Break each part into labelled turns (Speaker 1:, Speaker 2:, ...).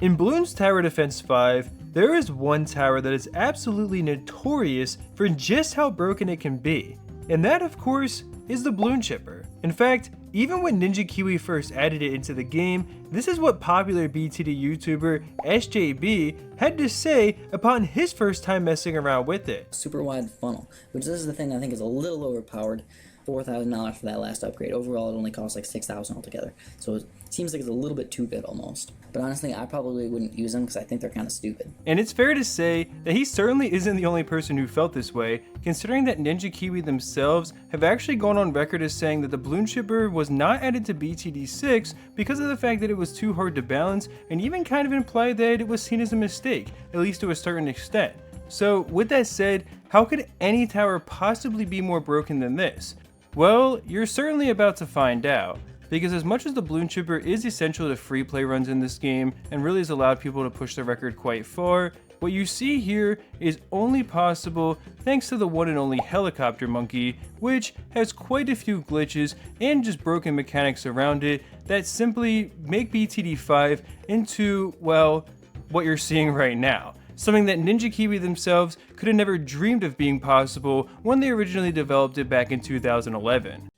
Speaker 1: In Bloons Tower Defense 5, there is one tower that is absolutely notorious for just how broken it can be, and that of course is the Bloon Chipper. In fact, even when Ninja Kiwi first added it into the game, this is what popular BTD YouTuber SJB had to say upon his first time messing around with it.
Speaker 2: Super wide funnel, which this is the thing I think is a little overpowered. $4,000 for that last upgrade. Overall, it only costs like $6,000 altogether. So it seems like it's a little bit too good almost. But honestly, I probably wouldn't use them because I think they're kind of stupid.
Speaker 1: And it's fair to say that he certainly isn't the only person who felt this way, considering that Ninja Kiwi themselves have actually gone on record as saying that the Bloonchipper was not added to BTD6 because of the fact that it was too hard to balance, and even kind of implied that it was seen as a mistake, at least to a certain extent. So with that said, how could any tower possibly be more broken than this? Well, you're certainly about to find out, because as much as the Bloon Chipper is essential to free play runs in this game and really has allowed people to push the record quite far, what you see here is only possible thanks to the one and only helicopter monkey, which has quite a few glitches and just broken mechanics around it that simply make BTD5 into, well, what you're seeing right now. Something that Ninja Kiwi themselves could have never dreamed of being possible when they originally developed it back in 2011.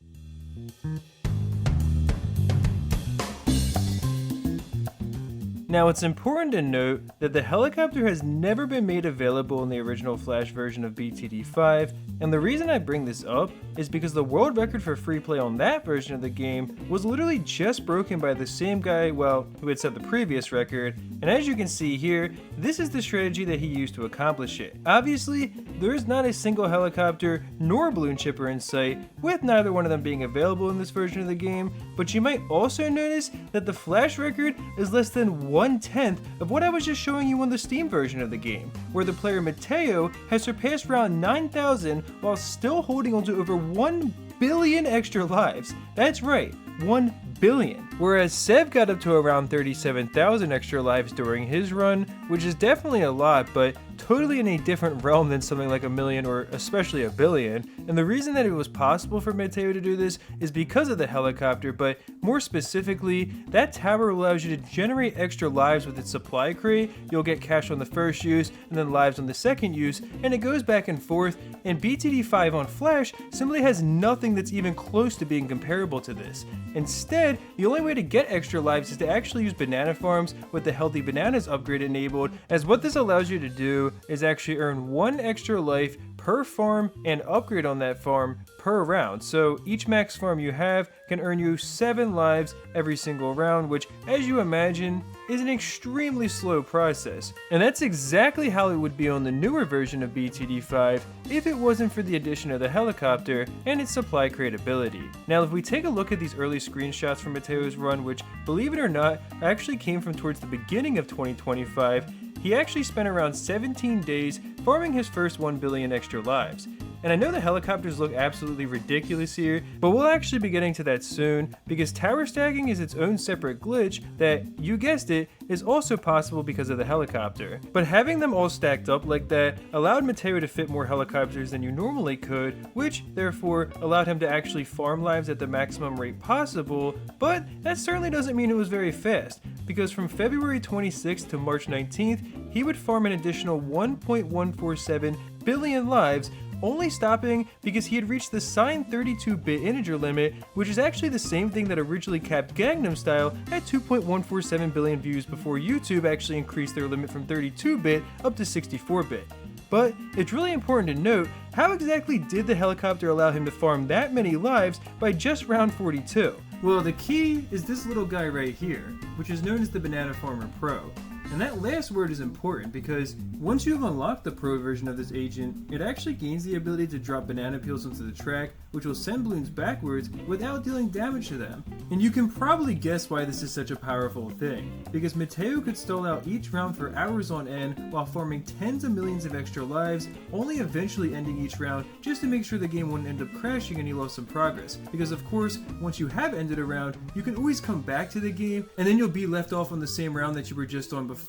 Speaker 1: Now, it's important to note that the helicopter has never been made available in the original Flash version of BTD5, and the reason I bring this up is because the world record for free play on that version of the game was literally just broken by the same guy, well, who had set the previous record, and as you can see here, this is the strategy that he used to accomplish it. Obviously, there is not a single helicopter nor Bloon Chipper in sight, with neither one of them being available in this version of the game, but you might also notice that the Flash record is less than 1/10 of what I was just showing you on the Steam version of the game, where the player Matteo has surpassed around 9,000 while still holding onto over 1 billion extra lives. That's right, 1 billion. Whereas Sev got up to around 37,000 extra lives during his run, which is definitely a lot, but totally in a different realm than something like a million or especially a billion. And the reason that it was possible for Matteo to do this is because of the helicopter, but more specifically, that tower allows you to generate extra lives with its supply crate. You'll get cash on the first use and then lives on the second use, and it goes back and forth, and BTD5 on Flash simply has nothing that's even close to being comparable to this. Instead, the only way to get extra lives is to actually use banana farms with the Healthy Bananas upgrade enabled, as what this allows you to do is actually earn 1 extra life per farm and upgrade on that farm per round. So each max farm you have can earn you 7 lives every single round, which, as you imagine, is an extremely slow process. And that's exactly how it would be on the newer version of BTD5 if it wasn't for the addition of the helicopter and its supply crate ability. Now, if we take a look at these early screenshots from Matteo's run, which, believe it or not, actually came from towards the beginning of 2025, he actually spent around 17 days farming his first 1 billion extra lives. And I know the helicopters look absolutely ridiculous here, but we'll actually be getting to that soon, because tower stacking is its own separate glitch that, you guessed it, is also possible because of the helicopter. But having them all stacked up like that allowed Matteo to fit more helicopters than you normally could, which therefore allowed him to actually farm lives at the maximum rate possible, but that certainly doesn't mean it was very fast, because from February 26th to March 19th, he would farm an additional 1.147 billion lives, only stopping because he had reached the signed 32-bit integer limit, which is actually the same thing that originally capped Gangnam Style at 2.147 billion views before YouTube actually increased their limit from 32-bit up to 64-bit. But it's really important to note, how exactly did the helicopter allow him to farm that many lives by just round 42? Well, the key is this little guy right here, which is known as the Banana Farmer Pro. And that last word is important because once you have unlocked the pro version of this agent, it actually gains the ability to drop banana peels onto the track, which will send balloons backwards without dealing damage to them. And you can probably guess why this is such a powerful thing, because Matteo could stall out each round for hours on end while farming tens of millions of extra lives, only eventually ending each round just to make sure the game wouldn't end up crashing and he lost some progress. Because of course, once you have ended a round, you can always come back to the game and then you'll be left off on the same round that you were just on before,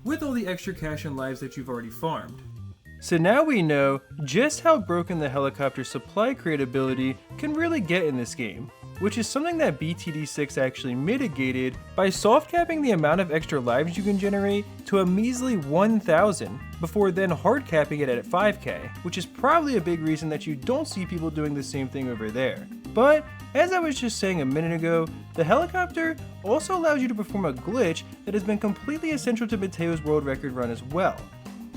Speaker 1: with all the extra cash and lives that you've already farmed. So now we know just how broken the helicopter supply crate ability can really get in this game. which is something that BTD6 actually mitigated by soft capping the amount of extra lives you can generate to a measly 1,000 before then hard capping it at 5k, which is probably a big reason that you don't see people doing the same thing over there. But as I was just saying a minute ago, the helicopter also allows you to perform a glitch that has been completely essential to Matteo's world record run as well.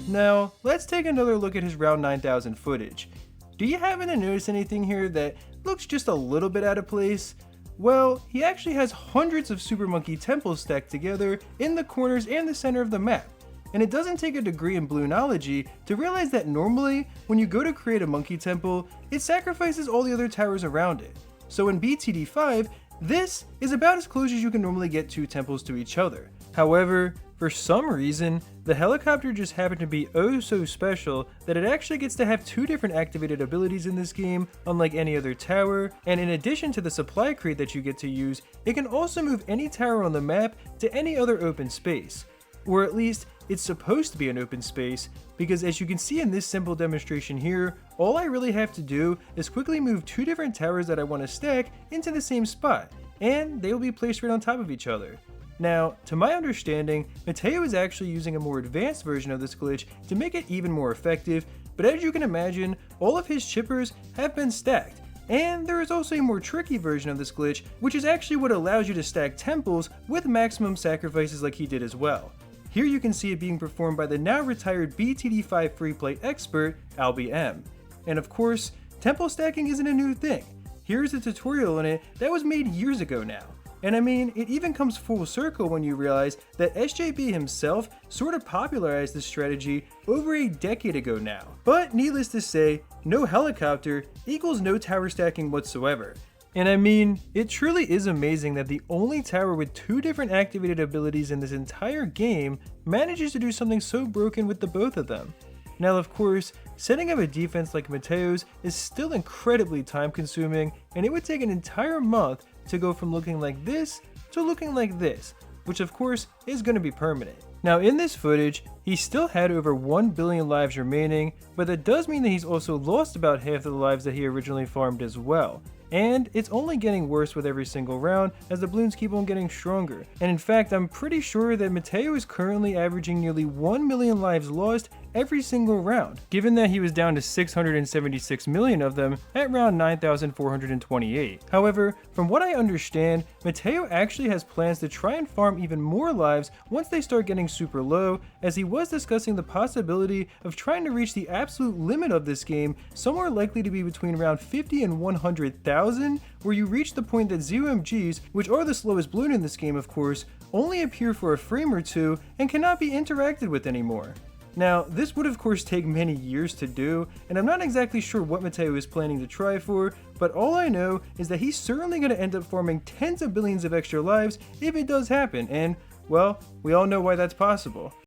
Speaker 1: Now, let's take another look at his round 9000 footage. Do you happen to notice anything here that looks just a little bit out of place? Well, he actually has hundreds of Super Monkey temples stacked together in the corners and the center of the map. And it doesn't take a degree in Bloonology to realize that normally, when you go to create a monkey temple, it sacrifices all the other towers around it. So in BTD5, this is about as close as you can normally get two temples to each other. However, for some reason, the helicopter just happened to be oh so special that it actually gets to have two different activated abilities in this game, unlike any other tower, and in addition to the supply crate that you get to use, it can also move any tower on the map to any other open space. Or at least, it's supposed to be an open space, because as you can see in this simple demonstration here, all I really have to do is quickly move two different towers that I want to stack into the same spot, and they will be placed right on top of each other. Now, to my understanding, Matteo is actually using a more advanced version of this glitch to make it even more effective, but as you can imagine, all of his chippers have been stacked. And there is also a more tricky version of this glitch, which is actually what allows you to stack temples with maximum sacrifices like he did as well. Here you can see it being performed by the now retired BTD5 free play expert, M. And of course, temple stacking isn't a new thing. Here's a tutorial on it that was made years ago now. And I mean, it even comes full circle when you realize that SJB himself sort of popularized this strategy over a decade ago now. But needless to say, no helicopter equals no tower stacking whatsoever. And I mean, it truly is amazing that the only tower with two different activated abilities in this entire game manages to do something so broken with the both of them. Now of course, setting up a defense like Matteo's is still incredibly time consuming, and it would take an entire month to go from looking like this to looking like this, which of course is going to be permanent. Now in this footage, he still had over 1 billion lives remaining, but that does mean that he's also lost about half of the lives that he originally farmed as well. And it's only getting worse with every single round as the balloons keep on getting stronger. And in fact, I'm pretty sure that Matteo is currently averaging nearly 1 million lives lost every single round, given that he was down to 676 million of them at round 9,428. However, from what I understand, Matteo actually has plans to try and farm even more lives once they start getting super low, as he was discussing the possibility of trying to reach the absolute limit of this game, somewhere likely to be between around 50 and 100,000, where you reach the point that ZOMGs, which are the slowest balloon in this game of course, only appear for a frame or two and cannot be interacted with anymore. Now, this would of course take many years to do, and I'm not exactly sure what Matteo is planning to try for, but all I know is that he's certainly going to end up farming tens of billions of extra lives if it does happen, and, well, we all know why that's possible.